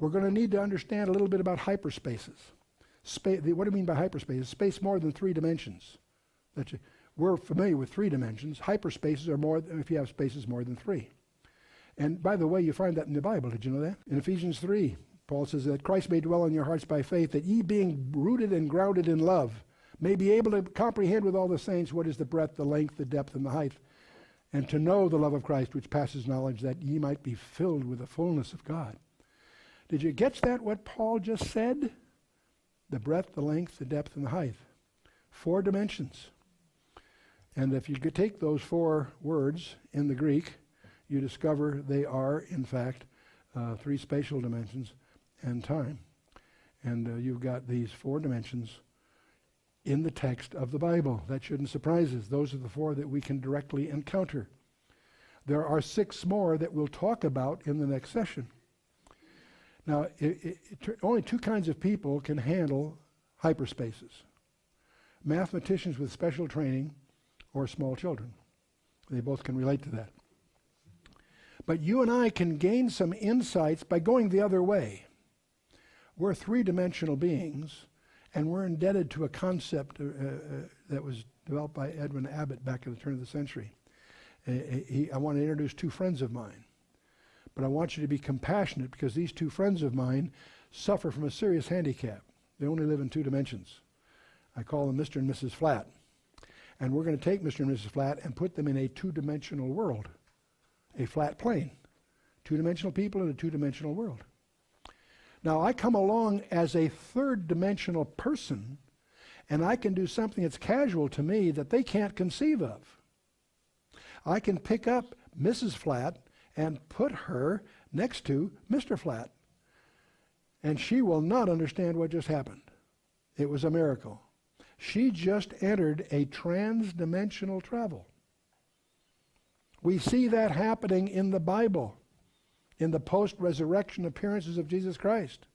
We're going to need to understand a little bit about hyperspaces. What do you mean by hyperspace? Space more than 3 dimensions. We're familiar with 3 dimensions. Hyperspaces are more if you have spaces more than 3. And by the way, you find that in the Bible. Did you know that? In Ephesians 3, Paul says that Christ may dwell in your hearts by faith, that ye being rooted and grounded in love may be able to comprehend with all the saints what is the breadth, the length, the depth, and the height, and to know the love of Christ which passes knowledge, that ye might be filled with the fullness of God. Did you catch that, what Paul just said? The breadth, the length, the depth, and the height. 4 dimensions. And if you could take those 4 words in the Greek, you discover they are, in fact, 3 spatial dimensions and time. And you've got these 4 dimensions in the text of the Bible. That shouldn't surprise us. Those are the 4 that we can directly encounter. There are 6 more that we'll talk about in the next session. Now, only 2 kinds of people can handle hyperspaces. Mathematicians with special training or small children. They both can relate to that. But you and I can gain some insights by going the other way. We're 3-dimensional beings, and we're indebted to a concept that was developed by Edwin Abbott back at the turn of the century. I want to introduce 2 friends of mine. But I want you to be compassionate, because these 2 friends of mine suffer from a serious handicap. They only live in 2 dimensions. I call them Mr. and Mrs. Flat. And we're going to take Mr. and Mrs. Flat and put them in a 2-dimensional world, a flat plane. 2-dimensional people in a 2-dimensional world. Now, I come along as a 3rd-dimensional person, and I can do something that's casual to me that they can't conceive of. I can pick up Mrs. Flat and put her next to Mr. Flat. And she will not understand what just happened. It was a miracle. She just entered a trans-dimensional travel. We see that happening in the Bible, in the post-resurrection appearances of Jesus Christ.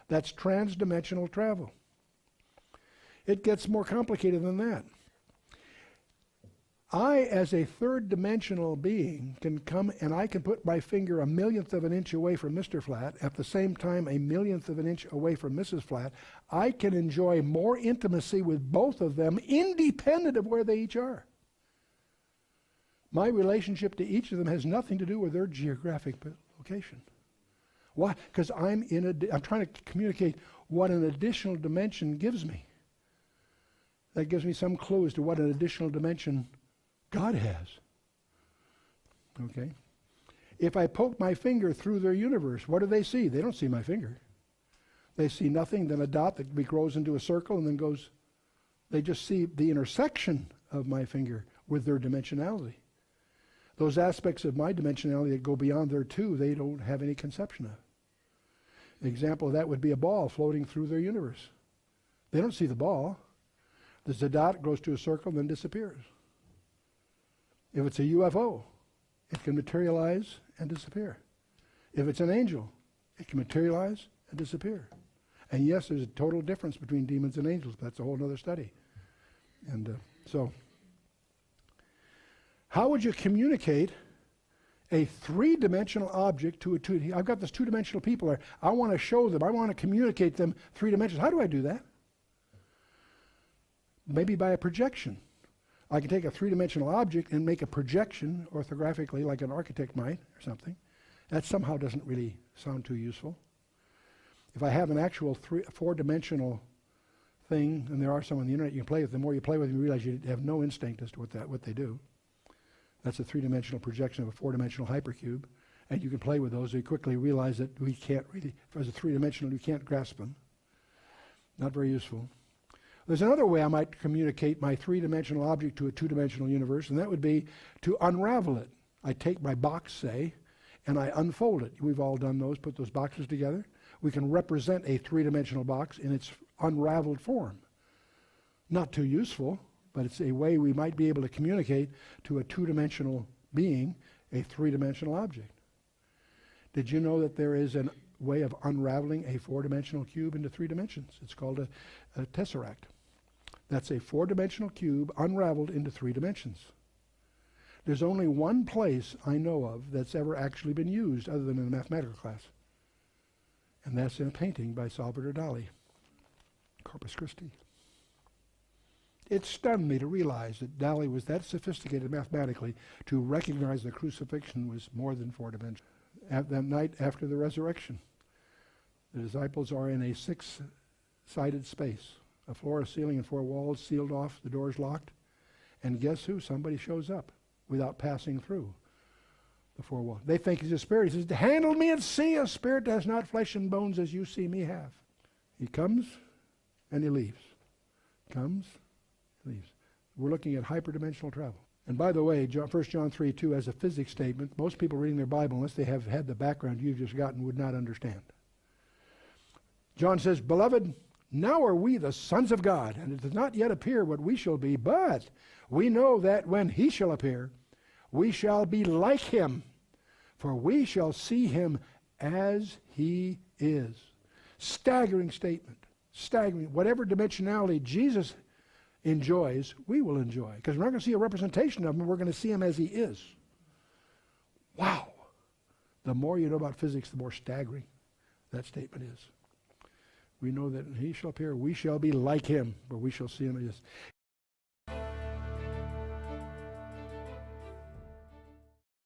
That's trans-dimensional travel. It gets more complicated than that. I, as a 3rd-dimensional being, can come and I can put my finger 1/millionth of an inch away from Mr. Flat, at the same time 1/millionth of an inch away from Mrs. Flat. I can enjoy more intimacy with both of them, independent of where they each are. My relationship to each of them has nothing to do with their geographic location. Why? Because I'm trying to communicate what an additional dimension gives me. That gives me some clue as to what an additional dimension God has. Okay? If I poke my finger through their universe, what do they see? They don't see my finger. They see nothing than a dot that grows into a circle and then goes. They just see the intersection of my finger with their dimensionality. Those aspects of my dimensionality that go beyond their 2, they don't have any conception of. An example of that would be a ball floating through their universe. They don't see the ball. There's a dot, grows to a circle, and then disappears. If it's a UFO, it can materialize and disappear. If it's an angel, it can materialize and disappear. And yes, there's a total difference between demons and angels, but that's a whole other study. And so, how would you communicate a 3-dimensional object to a 2? I've got this 2-dimensional people there. I want to show them. I want to communicate them 3 dimensions. How do I do that? Maybe by a projection. I can take a 3-dimensional object and make a projection orthographically, like an architect might, or something. That somehow doesn't really sound too useful. If I have an actual 4-dimensional thing, and there are some on the internet you can play with, the more you play with them, you realize you have no instinct as to what they do. That's a 3-dimensional projection of a 4-dimensional hypercube, and you can play with those. You quickly realize that we can't really, as a 3-dimensional, you can't grasp them. Not very useful. There's another way I might communicate my 3-dimensional object to a 2-dimensional universe, and that would be to unravel it. I take my box, say, and I unfold it. We've all done those, put those boxes together. We can represent a 3-dimensional box in its unraveled form. Not too useful, but it's a way we might be able to communicate to a 2-dimensional being a 3-dimensional object. Did you know that there is a way of unraveling a 4-dimensional cube into 3 dimensions? It's called a tesseract. That's a 4-dimensional cube unraveled into 3 dimensions. There's only one place I know of that's ever actually been used other than in a mathematical class. And that's in a painting by Salvador Dali, Corpus Christi. It stunned me to realize that Dali was that sophisticated mathematically to recognize the crucifixion was more than 4 dimensions. At that night after the resurrection, the disciples are in a 6-sided space, a floor, a ceiling, and 4 walls sealed off, the doors locked. And guess who? Somebody shows up without passing through the 4 walls. They think he's a spirit. He says, handle me and see. A spirit has not flesh and bones as you see me have. He comes and he leaves. Comes, leaves. We're looking at hyperdimensional travel. And by the way, 1 John 3:2 has a physics statement. Most people reading their Bible, unless they have had the background you've just gotten, would not understand. John says, beloved, now are we the sons of God, and it does not yet appear what we shall be, but we know that when he shall appear, we shall be like him, for we shall see him as he is. Staggering statement. Staggering. Whatever dimensionality Jesus enjoys, we will enjoy. Because we're not going to see a representation of him, we're going to see him as he is. Wow. The more you know about physics, the more staggering that statement is. We know that he shall appear, we shall be like him, for we shall see him as he is.